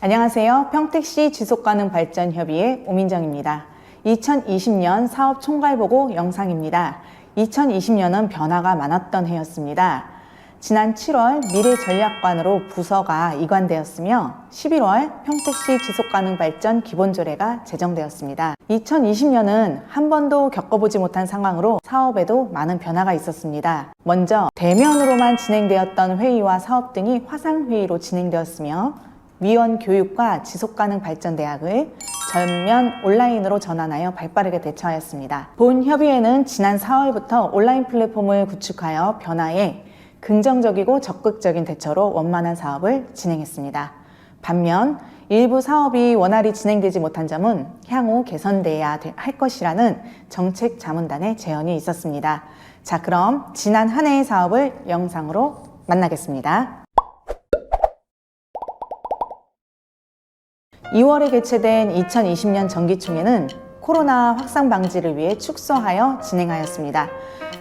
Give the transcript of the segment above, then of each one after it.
안녕하세요. 평택시 지속가능발전협의회 오민정입니다. 2020년 사업 총괄보고 영상입니다. 2020년은 변화가 많았던 해였습니다. 지난 7월 미래전략관으로 부서가 이관되었으며 11월 평택시 지속가능발전 기본조례가 제정되었습니다. 2020년은 한 번도 겪어보지 못한 상황으로 사업에도 많은 변화가 있었습니다. 먼저 대면으로만 진행되었던 회의와 사업 등이 화상회의로 진행되었으며 위원 교육과 지속가능발전대학을 전면 온라인으로 전환하여 발빠르게 대처하였습니다. 본 협의회는 지난 4월부터 온라인 플랫폼을 구축하여 변화에 긍정적이고 적극적인 대처로 원만한 사업을 진행했습니다. 반면 일부 사업이 원활히 진행되지 못한 점은 향후 개선돼야 할 것이라는 정책 자문단의 제언이 있었습니다. 자, 그럼 지난 한 해의 사업을 영상으로 만나겠습니다. 2월에 개최된 2020년 정기총회는 코로나 확산 방지를 위해 축소하여 진행하였습니다.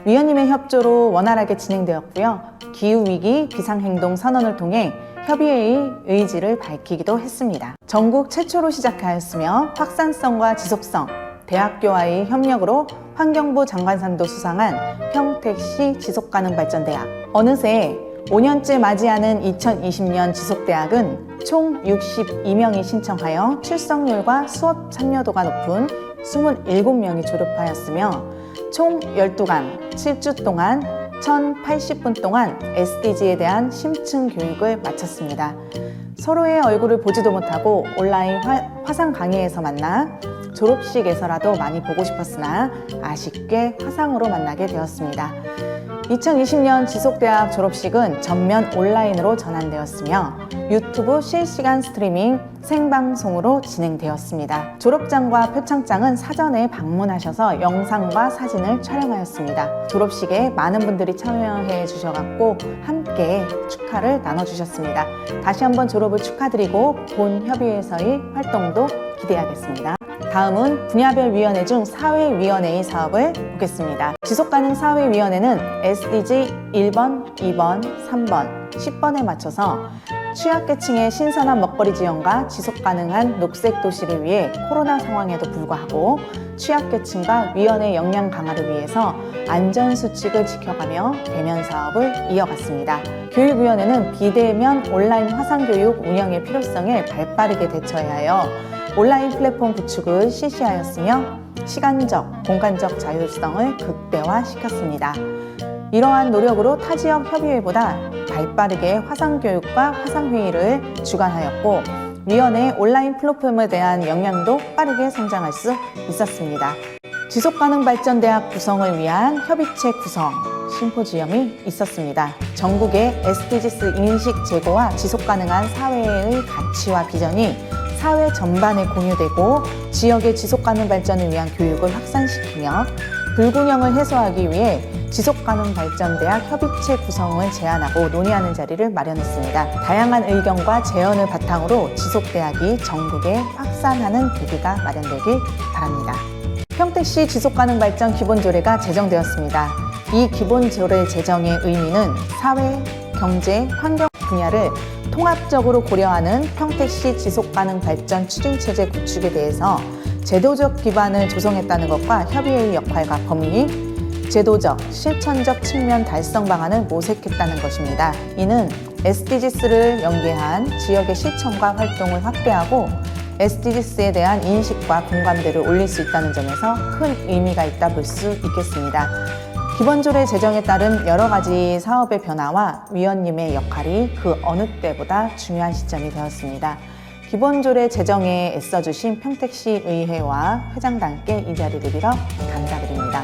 위원님의 협조로 원활하게 진행되었고요. 기후위기 비상행동 선언을 통해 협의회의 의지를 밝히기도 했습니다. 전국 최초로 시작하였으며 확산성과 지속성, 대학교와의 협력으로 환경부 장관상도 수상한 평택시 지속가능발전대학. 어느새 5년째 맞이하는 2020년 지속대학은 총 62명이 신청하여 출석률과 수업 참여도가 높은 27명이 졸업하였으며 총 12강 7주 동안 1080분 동안 SDG에 대한 심층 교육을 마쳤습니다. 서로의 얼굴을 보지도 못하고 온라인 화상 강의에서 만나 졸업식에서라도 많이 보고 싶었으나 아쉽게 화상으로 만나게 되었습니다. 2020년 지속대학 졸업식은 전면 온라인으로 전환되었으며 유튜브 실시간 스트리밍 생방송으로 진행되었습니다. 졸업장과 표창장은 사전에 방문하셔서 영상과 사진을 촬영하였습니다. 졸업식에 많은 분들이 참여해 주셔서 함께 축하를 나눠주셨습니다. 다시 한번 졸업을 축하드리고 본 협의회에서의 활동도 기대하겠습니다. 다음은 분야별 위원회 중 사회위원회의 사업을 보겠습니다. 지속가능사회위원회는 SDG 1번, 2번, 3번, 10번에 맞춰서 취약계층의 신선한 먹거리 지원과 지속가능한 녹색도시를 위해 코로나 상황에도 불구하고 취약계층과 위원회 역량 강화를 위해서 안전수칙을 지켜가며 대면 사업을 이어갔습니다. 교육위원회는 비대면 온라인 화상교육 운영의 필요성에 발빠르게 대처해야 하여 온라인 플랫폼 구축을 실시하였으며 시간적, 공간적 자율성을 극대화시켰습니다. 이러한 노력으로 타 지역 협의회보다 발빠르게 화상교육과 화상회의를 주관하였고 위원회 온라인 플랫폼에 대한 역량도 빠르게 성장할 수 있었습니다. 지속가능발전대학 구성을 위한 협의체 구성 심포지엄이 있었습니다. 전국의 SDGs 인식 제고와 지속가능한 사회의 가치와 비전이 사회 전반에 공유되고 지역의 지속가능 발전을 위한 교육을 확산시키며 불균형을 해소하기 위해 지속가능발전대학 협의체 구성을 제안하고 논의하는 자리를 마련했습니다. 다양한 의견과 제언을 바탕으로 지속대학이 전국에 확산하는 계기가 마련되길 바랍니다. 평택시 지속가능발전 기본조례가 제정되었습니다. 이 기본조례 제정의 의미는 사회, 경제, 환경 분야를 통합적으로 고려하는 평택시 지속가능발전 추진체제 구축에 대해서 제도적 기반을 조성했다는 것과 협의회의 역할과 범위, 제도적, 실천적 측면 달성 방안을 모색했다는 것입니다. 이는 SDGs를 연계한 지역의 실천과 활동을 확대하고 SDGs에 대한 인식과 공감대를 올릴 수 있다는 점에서 큰 의미가 있다 볼 수 있겠습니다. 기본조례 제정에 따른 여러 가지 사업의 변화와 위원님의 역할이 그 어느 때보다 중요한 시점이 되었습니다. 기본조례 제정에 애써주신 평택시 의회와 회장단께 이 자리를 빌어 감사드립니다.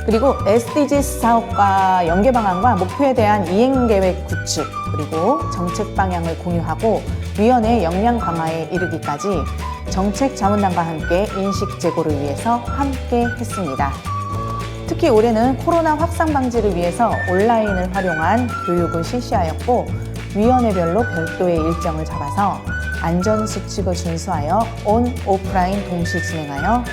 그리고 SDGs 사업과 연계 방안과 목표에 대한 이행계획 구축, 그리고 정책 방향을 공유하고 위원회 역량 강화에 이르기까지 정책 자문단과 함께 인식 제고를 위해서 함께 했습니다. 특히 올해는 코로나 확산 방지를 위해서 온라인을 활용한 교육을 실시하였고 위원회별로 별도의 일정을 잡아서 안전수칙을 준수하여 온, 오프라인 동시 진행하여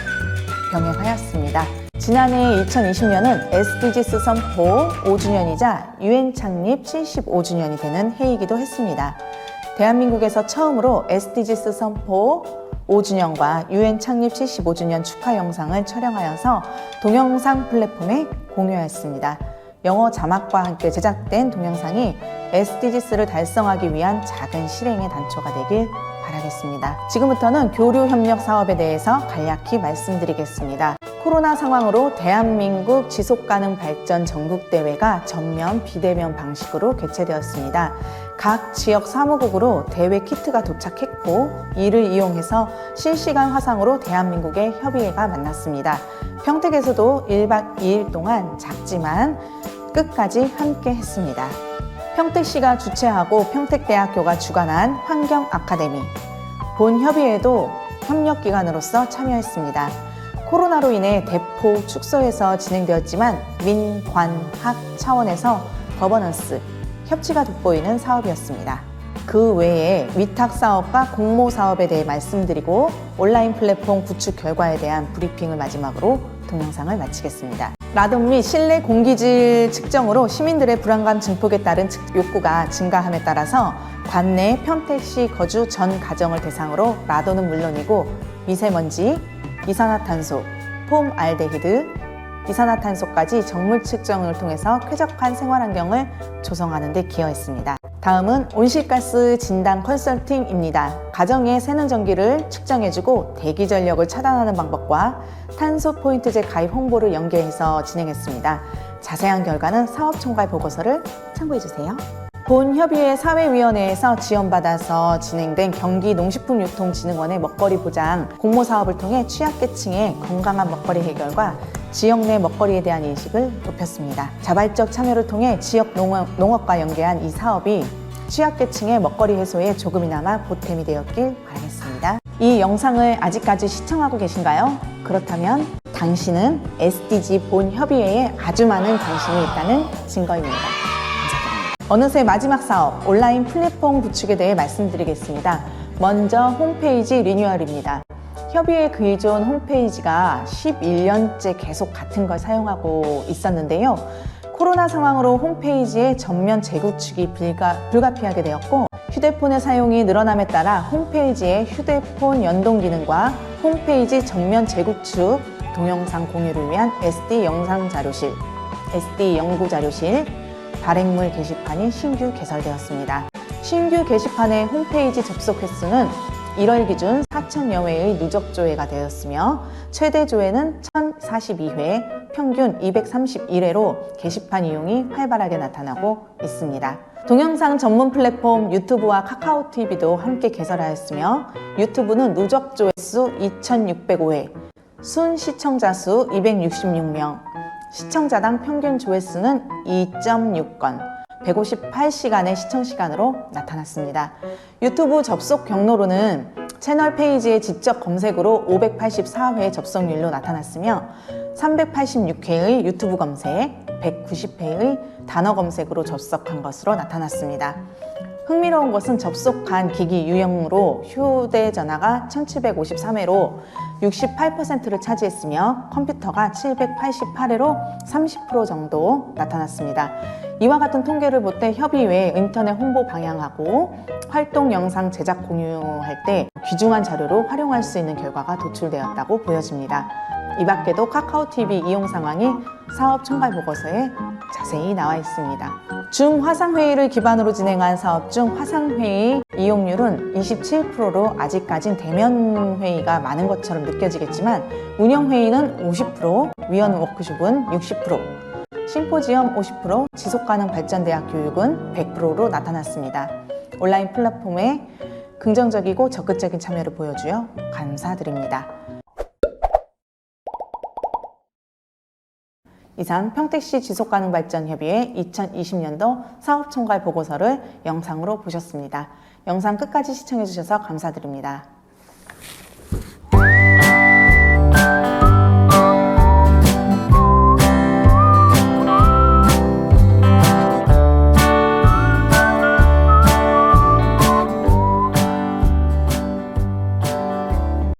병행하였습니다. 지난해 2020년은 SDGs 선포 5주년이자 UN 창립 75주년이 되는 해이기도 했습니다. 대한민국에서 처음으로 SDGs 선포 5주년과 UN 창립 75주년 축하 영상을 촬영하여서 동영상 플랫폼에 공유하였습니다. 영어 자막과 함께 제작된 동영상이 SDGs를 달성하기 위한 작은 실행의 단초가 되길 바라겠습니다. 지금부터는 교류 협력 사업에 대해서 간략히 말씀드리겠습니다. 코로나 상황으로 대한민국 지속가능 발전 전국대회가 전면 비대면 방식으로 개최되었습니다. 각 지역 사무국으로 대회 키트가 도착했고 이를 이용해서 실시간 화상으로 대한민국의 협의회가 만났습니다. 평택에서도 1박 2일 동안 작지만 끝까지 함께 했습니다. 평택시가 주최하고 평택대학교가 주관한 환경아카데미, 본 협의회도 협력기관으로서 참여했습니다. 코로나로 인해 대폭 축소해서 진행되었지만 민, 관, 학 차원에서 거버넌스, 협치가 돋보이는 사업이었습니다. 그 외에 위탁 사업과 공모 사업에 대해 말씀드리고 온라인 플랫폼 구축 결과에 대한 브리핑을 마지막으로 동영상을 마치겠습니다. 라돈 및 실내 공기질 측정으로 시민들의 불안감 증폭에 따른 욕구가 증가함에 따라서 관내 평택시 거주 전 가정을 대상으로 라돈은 물론이고 미세먼지, 이산화탄소, 폼알데히드, 이산화탄소까지 정물 측정을 통해서 쾌적한 생활환경을 조성하는 데 기여했습니다. 다음은 온실가스 진단 컨설팅입니다. 가정에 새는 전기를 측정해주고 대기 전력을 차단하는 방법과 탄소 포인트제 가입 홍보를 연계해서 진행했습니다. 자세한 결과는 사업총괄 보고서를 참고해주세요. 본 협의회 사회위원회에서 지원받아서 진행된 경기농식품유통진흥원의 먹거리 보장 공모 사업을 통해 취약계층의 건강한 먹거리 해결과 지역 내 먹거리에 대한 인식을 높였습니다. 자발적 참여를 통해 지역 농업과 연계한 이 사업이 취약계층의 먹거리 해소에 조금이나마 보탬이 되었길 바라겠습니다. 이 영상을 아직까지 시청하고 계신가요? 그렇다면 당신은 SDG 본 협의회에 아주 많은 관심이 있다는 증거입니다. 어느새 마지막 사업, 온라인 플랫폼 구축에 대해 말씀드리겠습니다. 먼저 홈페이지 리뉴얼입니다. 협의회 기존 홈페이지가 11년째 계속 같은 걸 사용하고 있었는데요. 코로나 상황으로 홈페이지의 전면 재구축이 불가피하게 되었고 휴대폰의 사용이 늘어남에 따라 홈페이지의 휴대폰 연동 기능과 홈페이지 전면 재구축, 동영상 공유를 위한 SD 영상 자료실, SD 연구 자료실, 발행물 게시판이 신규 개설되었습니다. 신규 게시판의 홈페이지 접속 횟수는 1월 기준 4,000여 회의 누적 조회가 되었으며 최대 조회는 1,042회, 평균 231회로 게시판 이용이 활발하게 나타나고 있습니다. 동영상 전문 플랫폼 유튜브와 카카오 TV도 함께 개설하였으며 유튜브는 누적 조회수 2,605회, 순 시청자 수 266명, 시청자당 평균 조회수는 2.6건, 158시간의 시청시간으로 나타났습니다. 유튜브 접속 경로로는 채널 페이지의 직접 검색으로 584회 접속률로 나타났으며 386회의 유튜브 검색, 190회의 단어 검색으로 접속한 것으로 나타났습니다. 흥미로운 것은 접속한 기기 유형으로 휴대전화가 1753회로 68%를 차지했으며 컴퓨터가 788회로 30% 정도 나타났습니다. 이와 같은 통계를 볼 때 협의회 인터넷 홍보 방향하고 활동 영상 제작 공유할 때 귀중한 자료로 활용할 수 있는 결과가 도출되었다고 보여집니다. 이 밖에도 카카오TV 이용 상황이 사업 총괄 보고서에 자세히 나와 있습니다. 줌 화상회의를 기반으로 진행한 사업 중 화상회의 이용률은 27%로 아직까진 대면 회의가 많은 것처럼 느껴지겠지만 운영회의는 50%, 위원 워크숍은 60%, 심포지엄 50%, 지속가능 발전대학 교육은 100%로 나타났습니다. 온라인 플랫폼에 긍정적이고 적극적인 참여를 보여주어 감사드립니다. 이상 평택시 지속가능발전협의회 2020년도 사업총괄 보고서를 영상으로 보셨습니다. 영상 끝까지 시청해주셔서 감사드립니다.